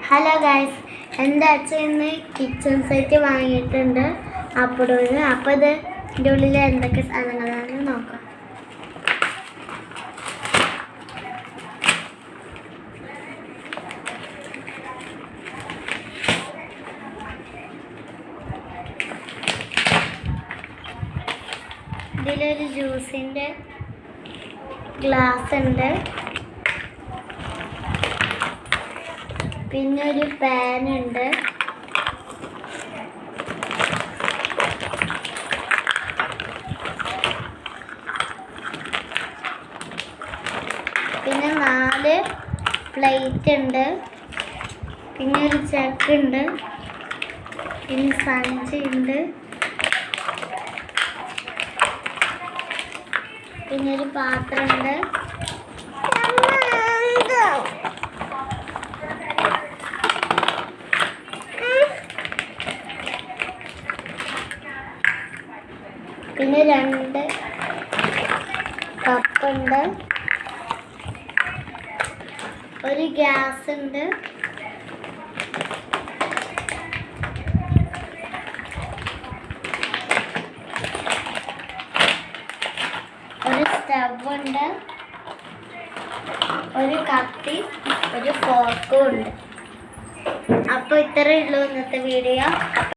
Hello guys, എൻ്റെ അച്ഛൻ ഇന്ന് കിച്ചൺ സെറ്റ് വാങ്ങിയിട്ടുണ്ട് അപ്പോഴൊന്ന്. അപ്പോൾ ഇതിൻ്റെ ഉള്ളിൽ എന്തൊക്കെ സാധനങ്ങളാണെന്ന് നോക്കാം. ഇതിലൊരു ജ്യൂസിൻ്റെ ഗ്ലാസ് ഉണ്ട്, പിന്നെ ഒരു പാൻ ഉണ്ട്, പിന്നെ 4 പ്ലേറ്റ് ഉണ്ട്, പിന്നെ ഒരു ചക്ക് ഉണ്ട്, പിന്നെ സഞ്ചി ഉണ്ട്, പിന്നെ ഒരു പാത്രമുണ്ട്, പിന്നെ 2 കപ്പുണ്ട്, ഒരു ഗ്യാസ് ഉണ്ട്, ഒരു സ്റ്റവ് ഉണ്ട്, ഒരു കത്തി, ഒരു ഫോർക്കും ഉണ്ട്. അപ്പോൾ ഇത്രയേ ഉള്ളൂ ഇന്നത്തെ വീഡിയോ.